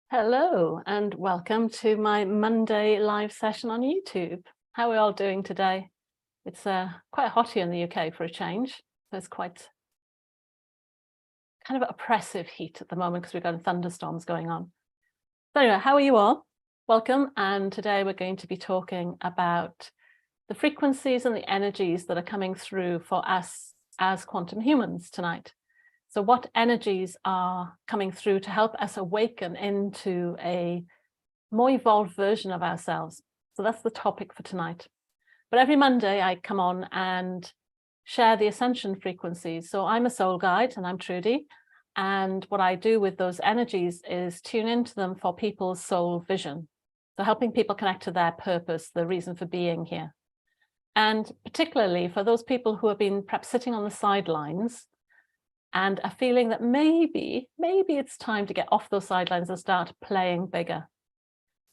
Hello and welcome to my Monday live session on YouTube. How are we all doing today? It's quite hot here in the UK for a change. There's quite kind of oppressive heat at the moment because we've got thunderstorms going on. So anyway, how are you all? Welcome, and today we're going to be talking about the frequencies and the energies that are coming through for us as quantum humans tonight. So what energies are coming through to help us awaken into a more evolved version of ourselves? So that's the topic for tonight. But every Monday I come on and share the Ascension frequencies. So I'm a soul guide and I'm Trudy. And what I do with those energies is tune into them for people's soul vision. So helping people connect to their purpose, the reason for being here. And particularly for those people who have been perhaps sitting on the sidelines and are feeling that maybe it's time to get off those sidelines and start playing bigger.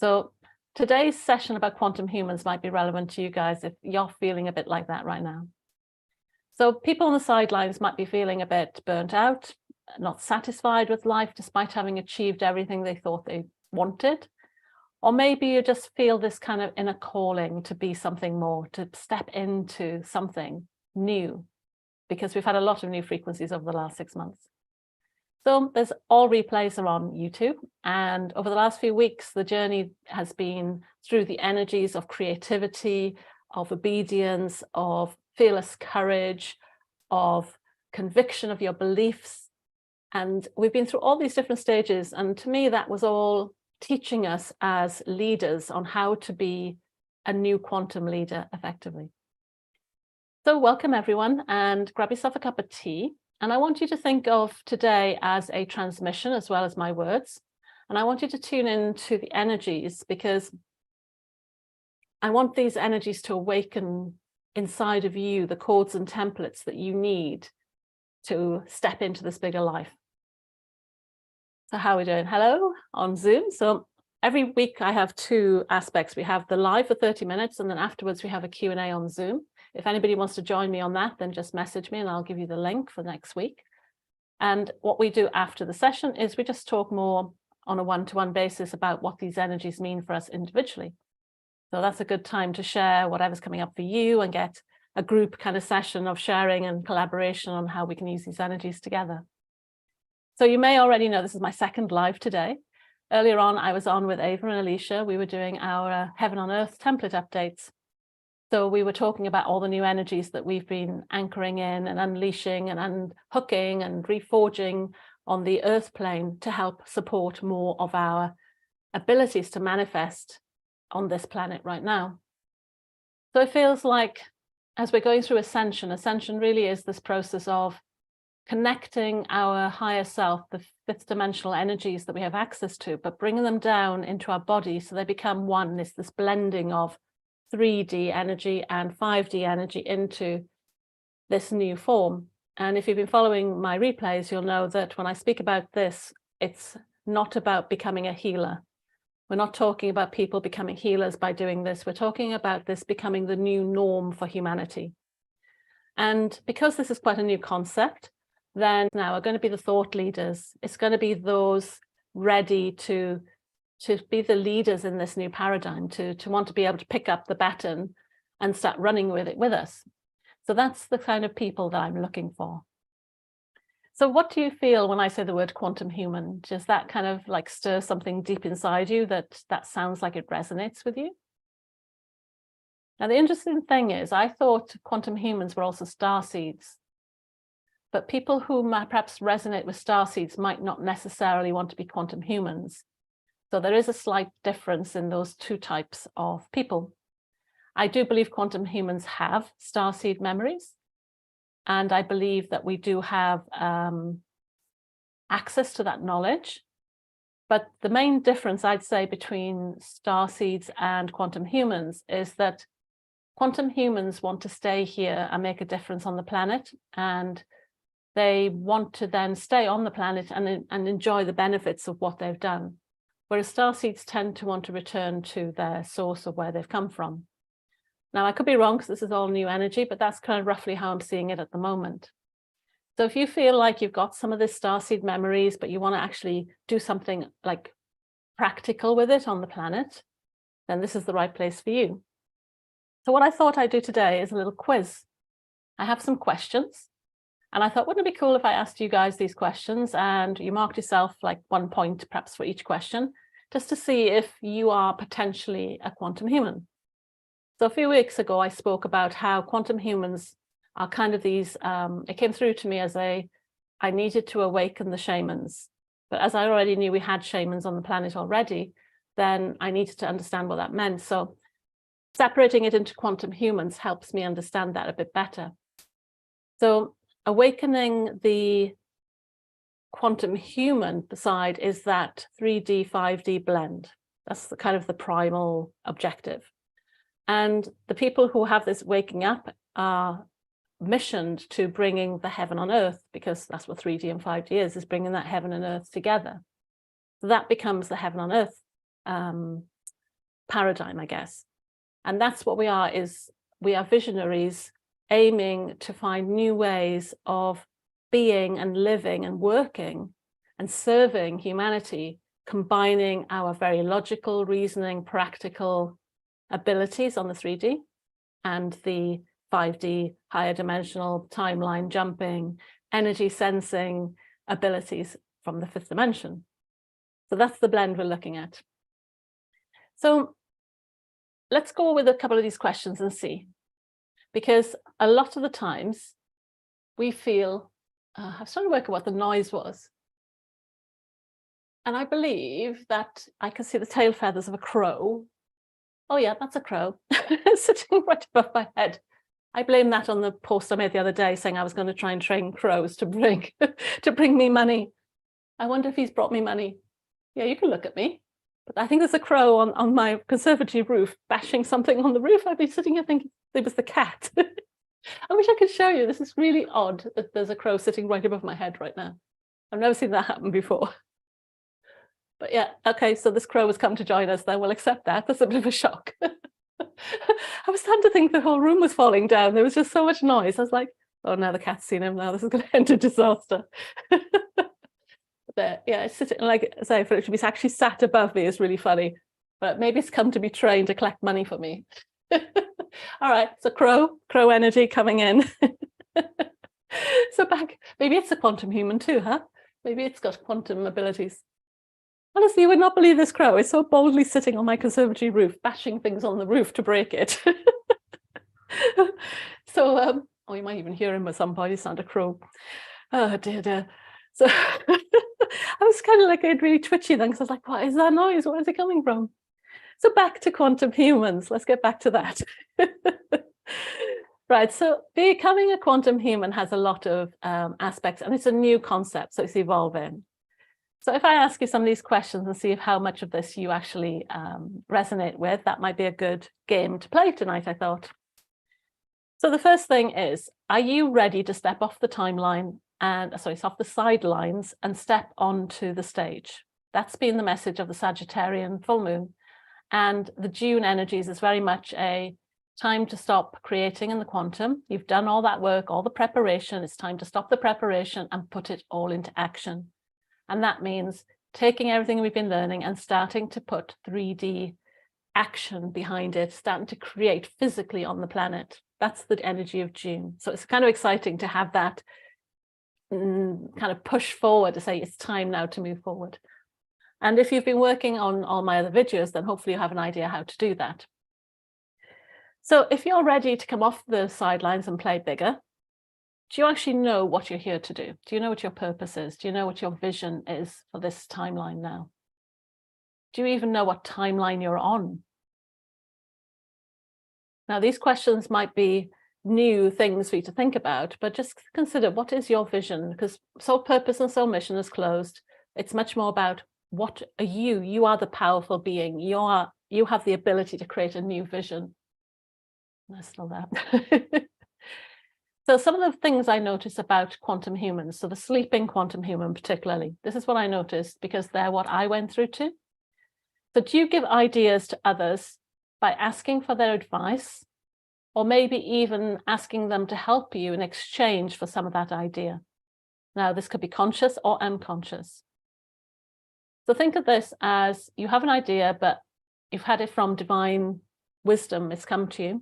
So today's session about quantum humans might be relevant to you guys if you're feeling a bit like that right now. So people on the sidelines might be feeling a bit burnt out, not satisfied with life despite having achieved everything they thought they wanted. Or maybe you just feel this kind of inner calling to be something more, to step into something new, because we've had a lot of new frequencies over the last 6 months. So there's all replays are on YouTube. And over the last few weeks, the journey has been through the energies of creativity, of obedience, of fearless courage, of conviction of your beliefs. And we've been through all these different stages. And to me, that was all teaching us as leaders on how to be a new quantum leader effectively. So welcome everyone, and grab yourself a cup of tea. And I want you to think of today as a transmission as well as my words. And I want you to tune into the energies, because I want these energies to awaken inside of you the codes and templates that you need to step into this bigger life. So how are we doing? Hello on Zoom. So every week I have two aspects. We have the live for 30 minutes, and then afterwards we have a Q&A on Zoom. If anybody wants to join me on that, then just message me and I'll give you the link for next week. And what we do after the session is we just talk more on a one-to-one basis about what these energies mean for us individually. So that's a good time to share whatever's coming up for you and get a group kind of session of sharing and collaboration on how we can use these energies together. So you may already know this is my second live today. Earlier on, I was on with Ava and Alicia. We were doing our Heaven on Earth template updates. So we were talking about all the new energies that we've been anchoring in and unleashing and unhooking and reforging on the earth plane to help support more of our abilities to manifest on this planet right now. So it feels like as we're going through Ascension really is this process of connecting our higher self, the fifth dimensional energies that we have access to, but bringing them down into our body so they become one. It's this blending of 3D energy and 5D energy into this new form. And if you've been following my replays, you'll know that when I speak about this, it's not about becoming a healer. We're not talking about people becoming healers by doing this. We're talking about this becoming the new norm for humanity. And because this is quite a new concept, then now are going to be the thought leaders. It's going to be those ready to be the leaders in this new paradigm, to want to be able to pick up the baton and start running with it with us. So that's the kind of people that I'm looking for. So what do you feel when I say the word quantum human? Does that kind of like stir something deep inside you that sounds like it resonates with you? Now, the interesting thing is I thought quantum humans were also starseeds. But people who might perhaps resonate with starseeds might not necessarily want to be quantum humans. So there is a slight difference in those two types of people. I do believe quantum humans have starseed memories. And I believe that we do have access to that knowledge. But the main difference, I'd say, between starseeds and quantum humans is that quantum humans want to stay here and make a difference on the planet. And they want to then stay on the planet and enjoy the benefits of what they've done. Whereas starseeds tend to want to return to their source of where they've come from. Now, I could be wrong because this is all new energy, but that's kind of roughly how I'm seeing it at the moment. So if you feel like you've got some of this starseed memories, but you want to actually do something like practical with it on the planet, then this is the right place for you. So what I thought I'd do today is a little quiz. I have some questions, and I thought, wouldn't it be cool if I asked you guys these questions and you marked yourself like 1 point perhaps for each question, just to see if you are potentially a quantum human. So a few weeks ago, I spoke about how quantum humans are kind of these, it came through to me as I needed to awaken the shamans. But as I already knew we had shamans on the planet already, then I needed to understand what that meant. So separating it into quantum humans helps me understand that a bit better. So awakening the quantum human side is that 3D, 5D blend. That's the kind of the primal objective. And the people who have this waking up are missioned to bringing the heaven on earth, because that's what 3D and 5D is bringing that heaven and earth together. So that becomes the heaven on earth paradigm, I guess. And that's what we are, is we are visionaries aiming to find new ways of being and living and working and serving humanity, combining our very logical, reasoning, practical abilities on the 3D and the 5D higher dimensional timeline jumping, energy sensing abilities from the 5th dimension. So that's the blend we're looking at. So let's go with a couple of these questions and see, because a lot of the times we feel, I was trying to work out what the noise was. And I believe that I can see the tail feathers of a crow. Oh yeah, that's a crow sitting right above my head. I blame that on the post I made the other day saying I was going to try and train crows to bring me money. I wonder if he's brought me money. Yeah, you can look at me. But I think there's a crow on my conservatory roof bashing something on the roof. I'd be sitting here thinking it was the cat. I wish I could show you. This is really odd that there's a crow sitting right above my head right now. I've never seen that happen before. But yeah, okay, so this crow has come to join us then. We'll accept that. That's a bit of a shock. I was starting to think the whole room was falling down. There was just so much noise. I was like, oh, now the cat's seen him. Now this is going to end in disaster. But yeah, it's sitting, like I say, for it to be actually sat above me is really funny. But maybe it's come to be trained to collect money for me. All right, so crow energy coming in. So back, maybe it's a quantum human too, huh? Maybe it's got quantum abilities. Honestly, you would not believe this crow. It's so boldly sitting on my conservatory roof, bashing things on the roof to break it. So, oh, you might even hear him at some point. He sounded a crow. Oh dear. So I was kind of like really twitchy then, because I was like, what is that noise? Where is it coming from? So back to quantum humans. Let's get back to that. Right, so becoming a quantum human has a lot of aspects, and it's a new concept, so it's evolving. So if I ask you some of these questions and see if how much of this you actually resonate with, that might be a good game to play tonight, I thought. So the first thing is, are you ready to step off the timeline and, off the sidelines and step onto the stage? That's been the message of the Sagittarian full moon. And the June energies is very much a time to stop creating in the quantum. You've done all that work, all the preparation. It's time to stop the preparation and put it all into action. And that means taking everything we've been learning and starting to put 3D action behind it, starting to create physically on the planet. That's the energy of June. So it's kind of exciting to have that kind of push forward to say it's time now to move forward. And if you've been working on all my other videos, then hopefully you have an idea how to do that. So if you're ready to come off the sidelines and play bigger, do you actually know what you're here to do? Do you know what your purpose is? Do you know what your vision is for this timeline now? Do you even know what timeline you're on? Now, these questions might be new things for you to think about, but just consider, what is your vision? Because soul purpose and soul mission is closed. It's much more about, what are you? You are the powerful being. You have the ability to create a new vision. That's still that. So some of the things I notice about quantum humans, so the sleeping quantum human particularly, this is what I noticed because they're what I went through too. So do you give ideas to others by asking for their advice, or maybe even asking them to help you in exchange for some of that idea? Now, this could be conscious or unconscious. So think of this as you have an idea, but you've had it from divine wisdom, it's come to you.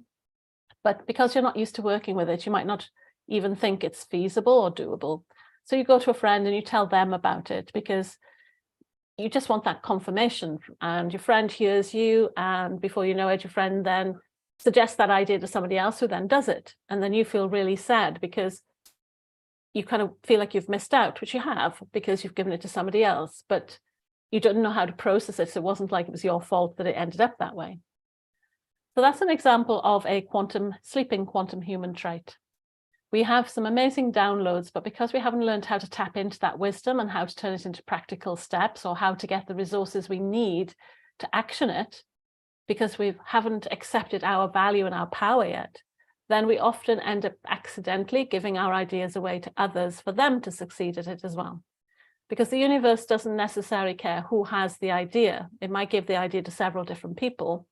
But because you're not used to working with it, you might not even think it's feasible or doable. So you go to a friend and you tell them about it because you just want that confirmation. And your friend hears you, and before you know it, your friend then suggests that idea to somebody else who then does it. And then you feel really sad because you kind of feel like you've missed out, which you have because you've given it to somebody else, but you don't know how to process it. So it wasn't like it was your fault that it ended up that way. So that's an example of a sleeping quantum human trait. We have some amazing downloads, but because we haven't learned how to tap into that wisdom and how to turn it into practical steps or how to get the resources we need to action it, because we haven't accepted our value and our power yet, then we often end up accidentally giving our ideas away to others for them to succeed at it as well. Because the universe doesn't necessarily care who has the idea. It might give the idea to several different people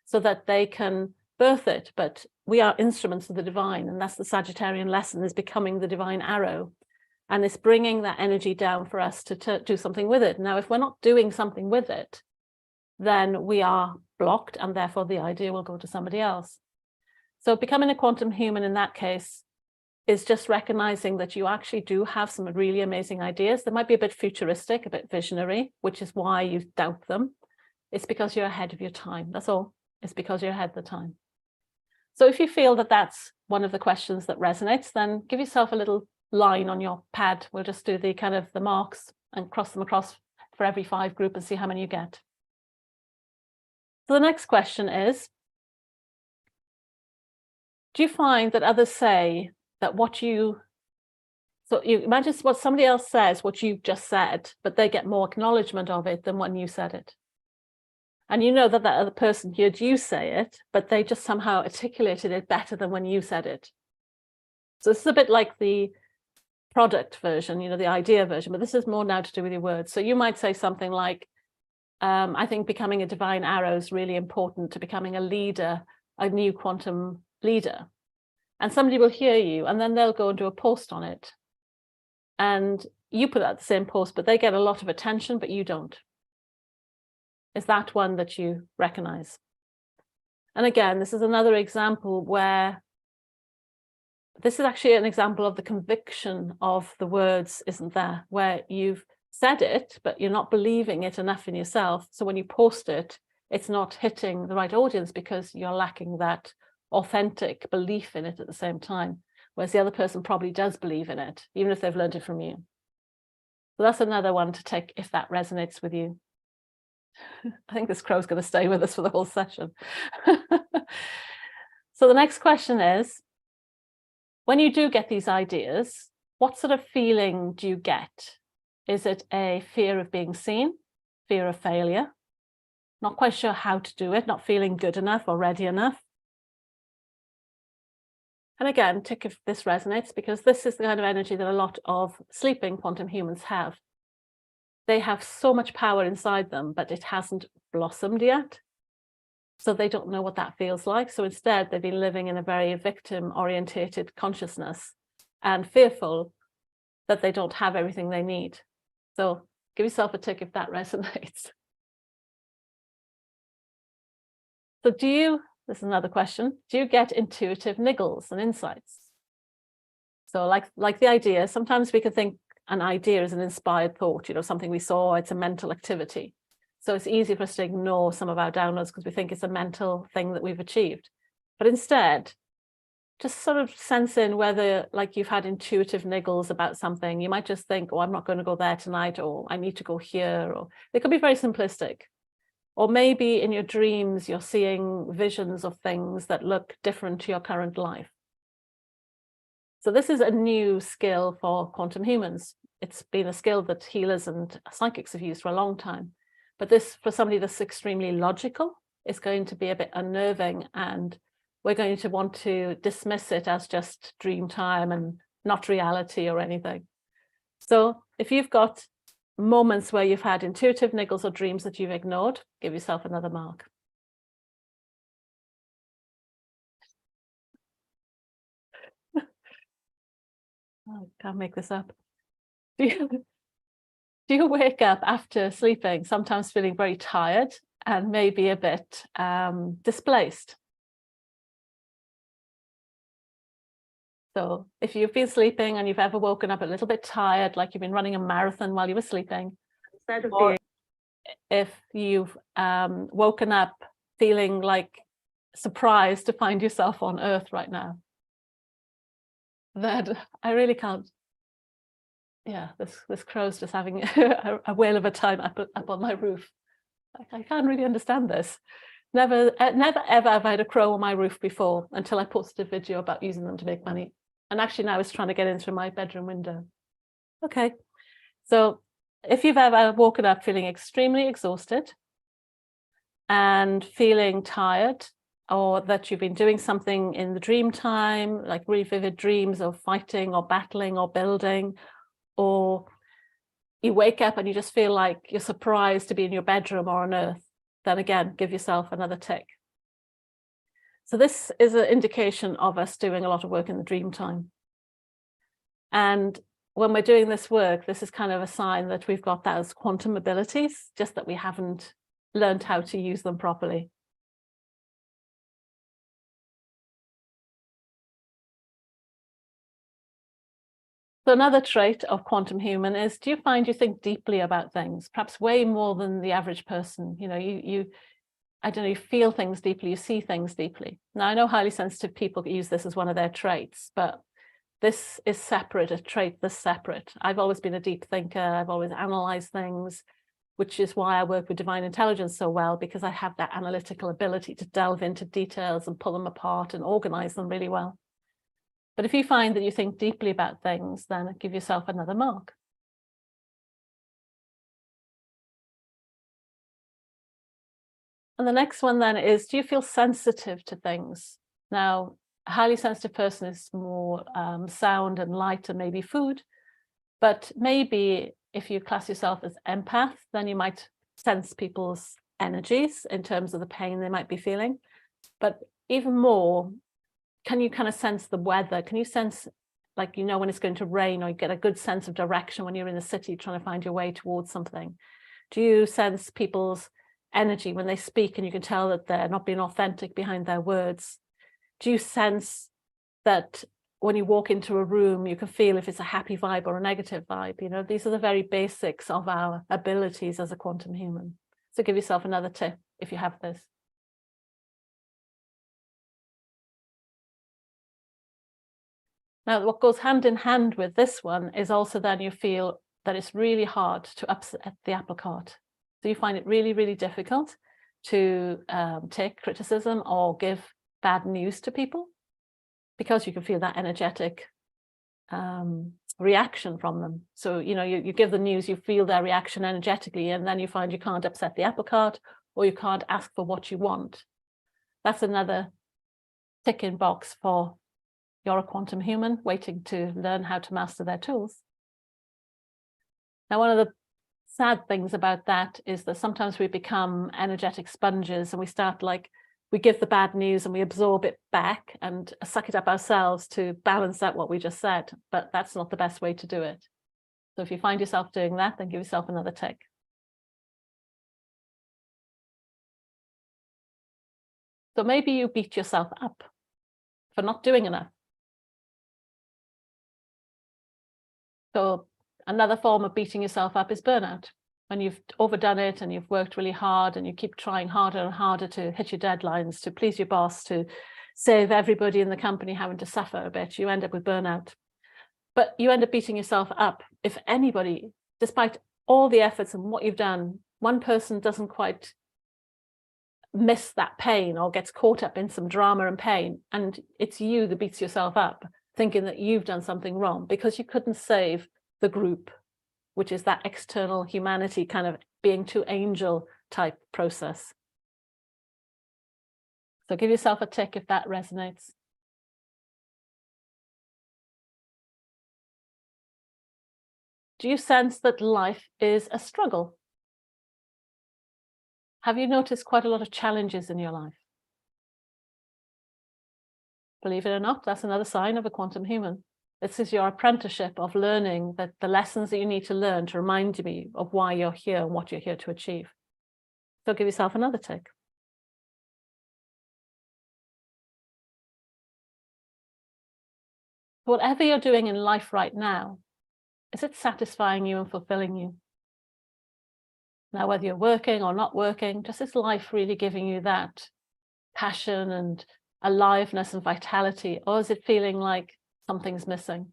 so that they can birth it, but we are instruments of the divine, and that's the Sagittarian lesson, is becoming the divine arrow, and it's bringing that energy down for us to do something with it. Now, if we're not doing something with it, then we are blocked, and therefore the idea will go to somebody else. So becoming a quantum human in that case is just recognizing that you actually do have some really amazing ideas. They might be a bit futuristic, a bit visionary, which is why you doubt them. It's because you're ahead of your time. That's all. It's because you're ahead of the time. So if you feel that that's one of the questions that resonates, then give yourself a little line on your pad. We'll just do the kind of the marks and cross them across for every 5 group and see how many you get. So the next question is, do you find that others say that so you imagine what somebody else says, what you've just said, but they get more acknowledgement of it than when you said it. And you know that that other person heard you say it, but they just somehow articulated it better than when you said it. So this is a bit like the product version, the idea version, but this is more now to do with your words. So you might say something like, I think becoming a divine arrow is really important to becoming a leader, a new quantum leader. And somebody will hear you, and then they'll go and do a post on it. And you put out the same post, but they get a lot of attention, but you don't. Is that one that you recognize? And again, this is another example where this is actually an example of the conviction of the words isn't there, where you've said it, but you're not believing it enough in yourself. So when you post it, it's not hitting the right audience because you're lacking that authentic belief in it at the same time, whereas the other person probably does believe in it, even if they've learned it from you. So that's another one to take if that resonates with you. I think this crow's going to stay with us for the whole session. So the next question is, when you do get these ideas, what sort of feeling do you get? Is it a fear of being seen, fear of failure, not quite sure how to do it, not feeling good enough or ready enough? And again, tick if this resonates, because this is the kind of energy that a lot of sleeping quantum humans have. They have so much power inside them, but it hasn't blossomed yet. So they don't know what that feels like. So instead, they've been living in a very victim-orientated consciousness and fearful that they don't have everything they need. So give yourself a tick if that resonates. So this is another question, do you get intuitive niggles and insights? So like the idea, sometimes we can think an idea is an inspired thought, something we saw, it's a mental activity. So it's easy for us to ignore some of our downloads because we think it's a mental thing that we've achieved. But instead, just sort of sense in whether like you've had intuitive niggles about something. You might just think, oh, I'm not going to go there tonight, or I need to go here, or they could be very simplistic. Or maybe in your dreams, you're seeing visions of things that look different to your current life. So this is a new skill for quantum humans. It's been a skill that healers and psychics have used for a long time. But this, for somebody that's extremely logical, is going to be a bit unnerving, and we're going to want to dismiss it as just dream time and not reality or anything. So if you've got moments where you've had intuitive niggles or dreams that you've ignored, give yourself another mark. I can't make this up. Do you wake up after sleeping, sometimes feeling very tired and maybe a bit displaced? So if you've been sleeping and you've ever woken up a little bit tired, like you've been running a marathon while you were sleeping, instead of being, if you've woken up feeling like surprised to find yourself on Earth right now, then I really can't. Yeah, this crow's just having a whale of a time up on my roof. I can't really understand this. Never ever have I had a crow on my roof before until I posted a video about using them to make money. And actually now it's trying to get in through my bedroom window. Okay, so if you've ever woken up feeling extremely exhausted and feeling tired, or that you've been doing something in the dream time, like really vivid dreams of fighting or battling or building, or you wake up and you just feel like you're surprised to be in your bedroom or on Earth, then again, give yourself another tick. So this is an indication of us doing a lot of work in the dream time. And when we're doing this work, this is kind of a sign that we've got those quantum abilities, just that we haven't learned how to use them properly. So another trait of quantum human is, do you find you think deeply about things, perhaps way more than the average person? You know, I don't know, you feel things deeply, you see things deeply. Now, I know highly sensitive people use this as one of their traits, but this is separate, a trait that's separate. I've always been a deep thinker. I've always analyzed things, which is why I work with divine intelligence so well, because I have that analytical ability to delve into details and pull them apart and organize them really well. But if you find that you think deeply about things, then give yourself another mark. And the next one then is, do you feel sensitive to things? Now, a highly sensitive person is more sound and light and maybe food, but maybe if you class yourself as empath, then you might sense people's energies in terms of the pain they might be feeling. But even more, can you kind of sense the weather? Can you sense, like, you know, when it's going to rain, or you get a good sense of direction when you're in the city trying to find your way towards something? Do you sense people's energy when they speak and you can tell that they're not being authentic behind their words? Do you sense that when you walk into a room, you can feel if it's a happy vibe or a negative vibe? You know, these are the very basics of our abilities as a quantum human. So give yourself another tip if you have this. Now, what goes hand in hand with this one is also then you feel that it's really hard to upset the apple cart. So you find it really, really difficult to take criticism or give bad news to people, because you can feel that energetic reaction from them. So, you know, you give the news, you feel their reaction energetically, and then you find you can't upset the apple cart, or you can't ask for what you want. That's another tick in box for you're a quantum human waiting to learn how to master their tools. Now, one of the sad things about that is that sometimes we become energetic sponges, and we start like, we give the bad news and we absorb it back and suck it up ourselves to balance out what we just said. But that's not the best way to do it. So if you find yourself doing that, then give yourself another tick. So maybe you beat yourself up for not doing enough. So another form of beating yourself up is burnout. When you've overdone it and you've worked really hard and you keep trying harder and harder to hit your deadlines, to please your boss, to save everybody in the company having to suffer a bit, you end up with burnout. But you end up beating yourself up if anybody, despite all the efforts and what you've done, one person doesn't quite miss that pain or gets caught up in some drama and pain, and it's you that beats yourself up, thinking that you've done something wrong because you couldn't save the group, which is that external humanity kind of being too angel type process. So give yourself a tick if that resonates. Do you sense that life is a struggle? Have you noticed quite a lot of challenges in your life? Believe it or not, that's another sign of a quantum human. This is your apprenticeship of learning that the lessons that you need to learn to remind you of why you're here and what you're here to achieve. So give yourself another tick. Whatever you're doing in life right now, is it satisfying you and fulfilling you? Now, whether you're working or not working, just is life really giving you that passion and aliveness and vitality, or is it feeling like something's missing?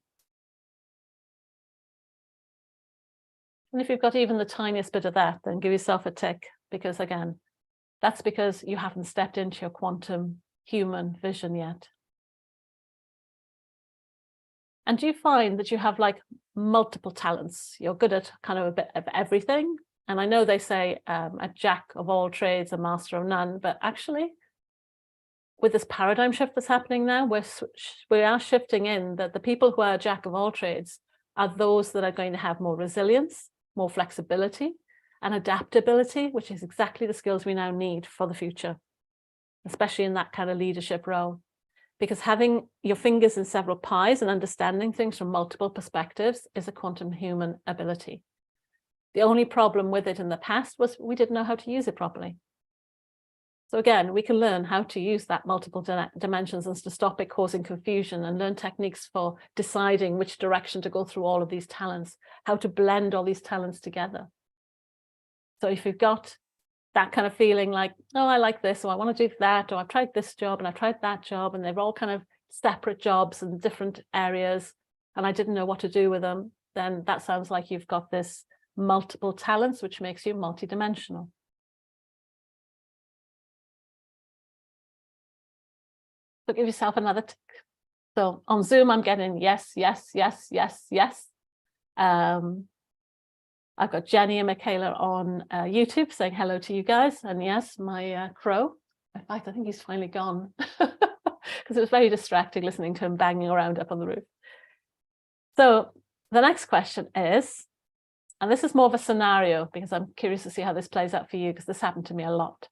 And if you've got even the tiniest bit of that, then give yourself a tick, because again, that's because you haven't stepped into your quantum human vision yet. And do you find that you have like multiple talents? You're good at kind of a bit of everything. And I know they say a jack of all trades, a master of none, but actually with this paradigm shift that's happening now, we are shifting in that the people who are a jack of all trades are those that are going to have more resilience, more flexibility and adaptability, which is exactly the skills we now need for the future, especially in that kind of leadership role. Because having your fingers in several pies and understanding things from multiple perspectives is a quantum human ability. The only problem with it in the past was we didn't know how to use it properly. So again, we can learn how to use that multiple dimensions and to stop it causing confusion, and learn techniques for deciding which direction to go through all of these talents, how to blend all these talents together. So if you've got that kind of feeling like, oh, I like this, or I want to do that, or I've tried this job and I've tried that job, and they're all kind of separate jobs in different areas, and I didn't know what to do with them, then that sounds like you've got this multiple talents, which makes you multidimensional. So give yourself another tick. So on Zoom, I'm getting yes, yes, yes, yes, yes. I've got Jenny and Michaela on YouTube saying hello to you guys. And yes, my crow, in fact, I think he's finally gone because it was very distracting listening to him banging around up on the roof. So the next question is, and this is more of a scenario because I'm curious to see how this plays out for you, because this happened to me a lot.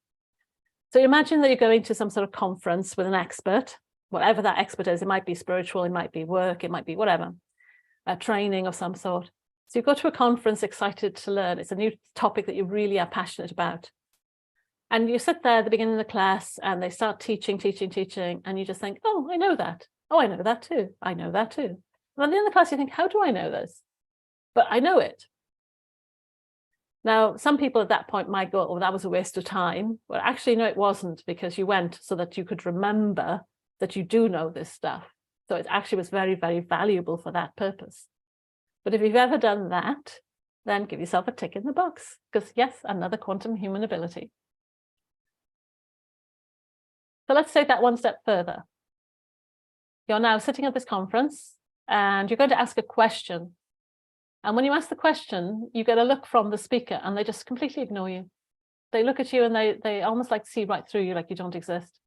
So imagine that you're going to some sort of conference with an expert, whatever that expert is. It might be spiritual, it might be work, it might be whatever, a training of some sort. So you go to a conference excited to learn. It's a new topic that you really are passionate about. And you sit there at the beginning of the class and they start teaching, and you just think, oh, I know that. Oh, I know that too. I know that too. And at the end of the class, you think, how do I know this? But I know it. Now, some people at that point might go, oh, that was a waste of time. Well, actually, no, it wasn't, because you went so that you could remember that you do know this stuff. So it actually was very, very valuable for that purpose. But if you've ever done that, then give yourself a tick in the box, because yes, another quantum human ability. So let's take that one step further. You're now sitting at this conference and you're going to ask a question. And when you ask the question, you get a look from the speaker and they just completely ignore you. They look at you and they almost like see right through you, like you don't exist.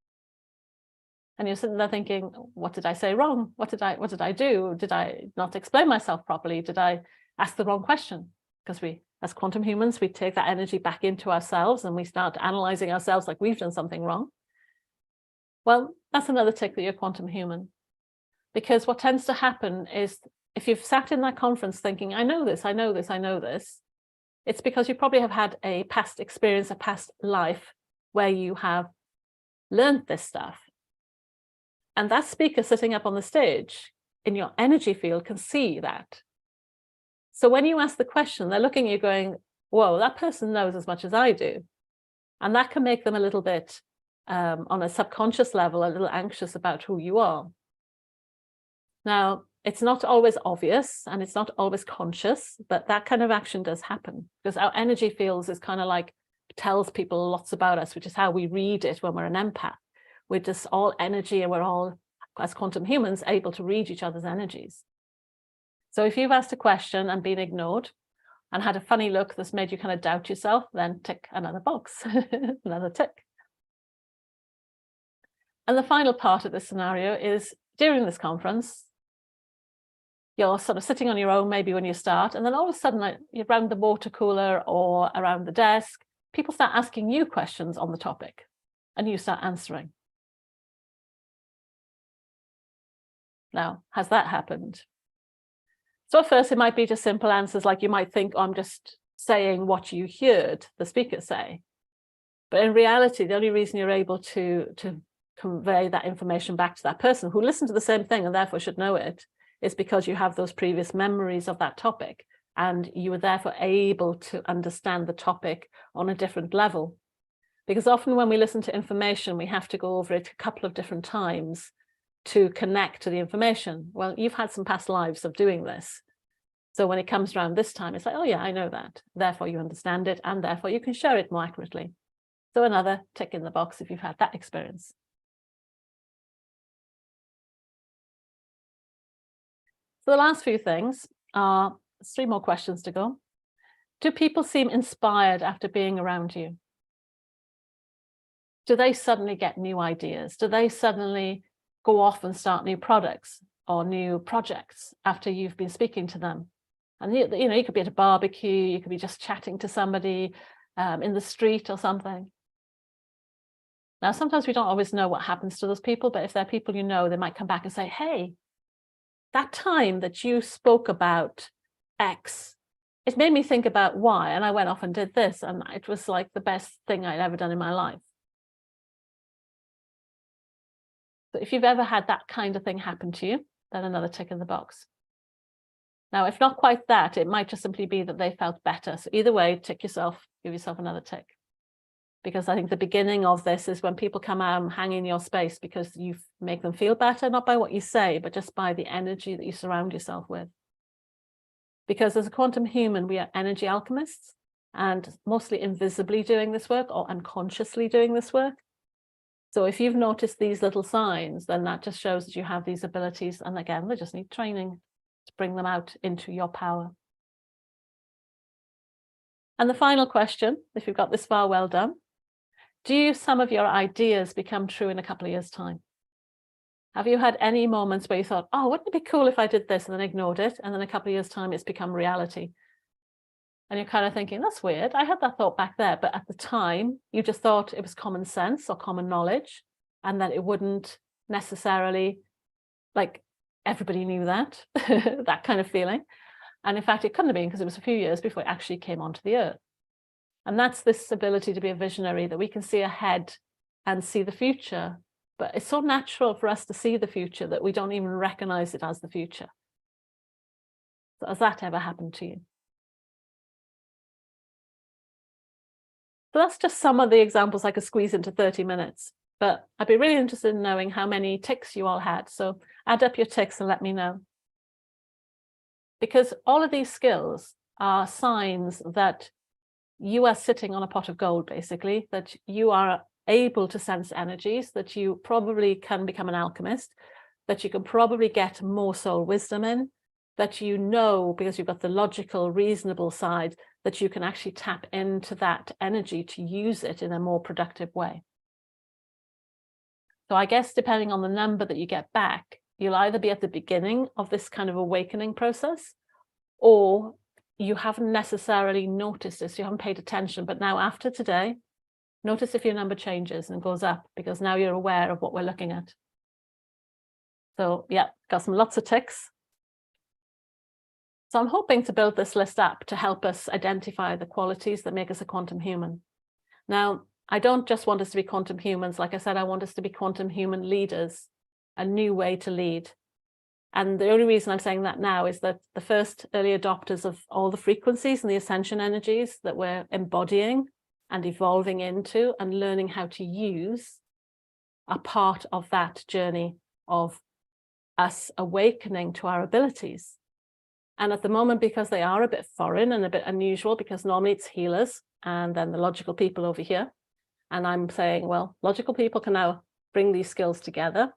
And you're sitting there thinking, what did I say wrong? What did I do? Did I not explain myself properly? Did I ask the wrong question? Because we, as quantum humans, we take that energy back into ourselves and we start analyzing ourselves like we've done something wrong. Well, that's another tick that you're quantum human. Because what tends to happen is, if you've sat in that conference thinking, I know this, I know this, I know this, it's because you probably have had a past experience, a past life where you have learned this stuff. And that speaker sitting up on the stage in your energy field can see that. So when you ask the question, they're looking at you going, whoa, that person knows as much as I do. And that can make them a little bit, on a subconscious level, a little anxious about who you are. Now, it's not always obvious and it's not always conscious, but that kind of action does happen because our energy fields is kind of like tells people lots about us, which is how we read it when we're an empath. We're just all energy and we're all, as quantum humans, able to read each other's energies. So if you've asked a question and been ignored and had a funny look that's made you kind of doubt yourself, then tick another box, another tick. And the final part of this scenario is during this conference, you're sort of sitting on your own, maybe when you start, and then all of a sudden, you're around the water cooler or around the desk, people start asking you questions on the topic, and you start answering. Now, has that happened? So at first it might be just simple answers, like you might think, oh, I'm just saying what you heard the speaker say. But in reality, the only reason you're able to convey that information back to that person who listened to the same thing and therefore should know it is because you have those previous memories of that topic, and you were therefore able to understand the topic on a different level. Because often when we listen to information, we have to go over it a couple of different times to connect to the information. Well, you've had some past lives of doing this. So when it comes around this time, it's like, oh yeah, I know that. Therefore you understand it, and therefore you can share it more accurately. So another tick in the box if you've had that experience. So the last few things are 3 more questions to go. Do people seem inspired after being around you? Do they suddenly get new ideas? Do they suddenly go off and start new products or new projects after you've been speaking to them? And you know, you could be at a barbecue, you could be just chatting to somebody in the street or something. Now, sometimes we don't always know what happens to those people, but if they're people you know, they might come back and say, hey, that time that you spoke about X, it made me think about Y, and I went off and did this, and it was like the best thing I'd ever done in my life. So if you've ever had that kind of thing happen to you, then another tick in the box. Now, if not quite that, it might just simply be that they felt better. So either way, tick yourself, give yourself another tick. Because I think the beginning of this is when people come out and hang in your space because you make them feel better, not by what you say, but just by the energy that you surround yourself with. Because as a quantum human, we are energy alchemists, and mostly invisibly doing this work or unconsciously doing this work. So if you've noticed these little signs, then that just shows that you have these abilities. And again, they just need training to bring them out into your power. And the final question, if you've got this far, well done. Do some of your ideas become true in a couple of years' time? Have you had any moments where you thought, oh, wouldn't it be cool if I did this, and then ignored it, and then a couple of years' time it's become reality? And you're kind of thinking, that's weird. I had that thought back there, but at the time, you just thought it was common sense or common knowledge, and that it wouldn't necessarily, like, everybody knew that, that kind of feeling. And in fact, it couldn't have been, because it was a few years before it actually came onto the earth. And that's this ability to be a visionary, that we can see ahead and see the future. But it's so natural for us to see the future that we don't even recognize it as the future. So has that ever happened to you? So that's just some of the examples I could squeeze into 30 minutes. But I'd be really interested in knowing how many ticks you all had. So add up your ticks and let me know. Because all of these skills are signs that you are sitting on a pot of gold, basically, that you are able to sense energies, that you probably can become an alchemist, that you can probably get more soul wisdom in, that you know, because you've got the logical, reasonable side, that you can actually tap into that energy to use it in a more productive way. So I guess depending on the number that you get back, you'll either be at the beginning of this kind of awakening process, or you haven't necessarily noticed this, you haven't paid attention, but now after today, notice if your number changes and goes up, because now you're aware of what we're looking at. So yeah, got lots of ticks. So I'm hoping to build this list up to help us identify the qualities that make us a quantum human. Now, I don't just want us to be quantum humans. Like I said, I want us to be quantum human leaders, a new way to lead. And the only reason I'm saying that now is that the first early adopters of all the frequencies and the ascension energies that we're embodying and evolving into and learning how to use are part of that journey of us awakening to our abilities. And at the moment, because they are a bit foreign and a bit unusual, because normally it's healers and then the logical people over here. And I'm saying, well, logical people can now bring these skills together.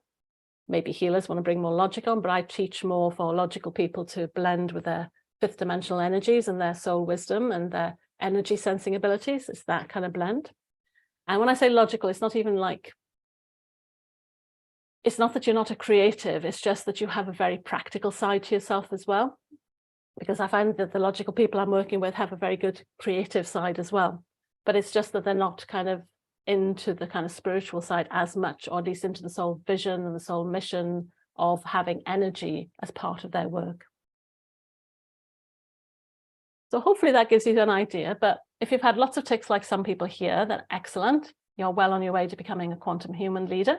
Maybe healers want to bring more logical, but I teach more for logical people to blend with their fifth dimensional energies and their soul wisdom and their energy sensing abilities. It's that kind of blend. And when I say logical, it's not even like, it's not that you're not a creative, it's just that you have a very practical side to yourself as well. Because I find that the logical people I'm working with have a very good creative side as well. But it's just that they're not kind of into the kind of spiritual side as much, or at least into the soul vision and the soul mission of having energy as part of their work. So hopefully that gives you an idea. But if you've had lots of ticks like some people here, then excellent. You're well on your way to becoming a quantum human leader.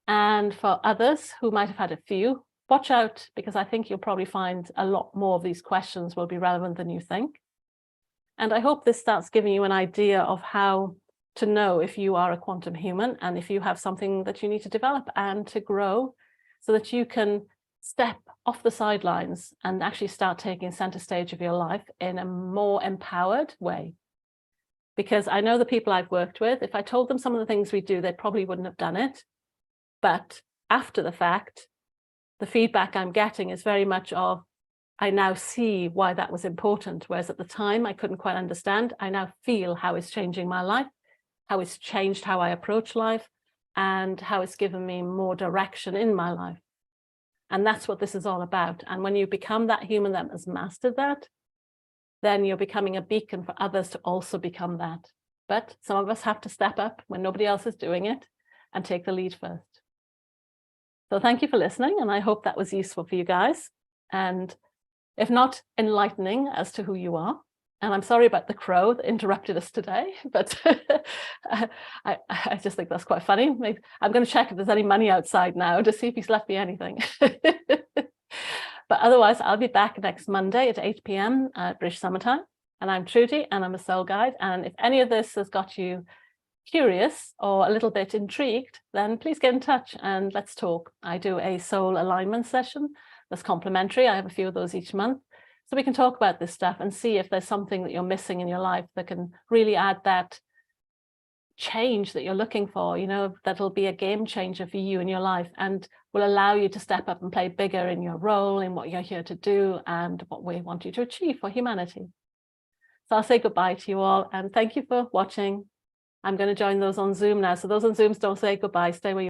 And for others who might have had a few, watch out, because I think you'll probably find a lot more of these questions will be relevant than you think. And I hope this starts giving you an idea of how to know if you are a quantum human and if you have something that you need to develop and to grow so that you can step off the sidelines and actually start taking center stage of your life in a more empowered way. Because I know the people I've worked with, if I told them some of the things we do, they probably wouldn't have done it. But after the fact, the feedback I'm getting is very much of, I now see why that was important. Whereas at the time, I couldn't quite understand. I now feel how it's changing my life, how it's changed how I approach life, and how it's given me more direction in my life. And that's what this is all about. And when you become that human that has mastered that, then you're becoming a beacon for others to also become that. But some of us have to step up when nobody else is doing it and take the lead first. So thank you for listening. And I hope that was useful for you guys. And if not, enlightening as to who you are. And I'm sorry about the crow that interrupted us today, but I just think that's quite funny. Maybe I'm going to check if there's any money outside now to see if he's left me anything. But otherwise, I'll be back next Monday at 8 p.m. British Summer Time. And I'm Trudy, and I'm a soul guide. And if any of this has got you curious or a little bit intrigued, then please get in touch and let's talk. I do a soul alignment session that's complimentary. I have a few of those each month. So we can talk about this stuff and see if there's something that you're missing in your life that can really add that change that you're looking for, you know, that'll be a game changer for you in your life and will allow you to step up and play bigger in your role, in what you're here to do and what we want you to achieve for humanity. So I'll say goodbye to you all and thank you for watching. I'm going to join those on Zoom now. So those on Zooms, don't say goodbye, stay where you are.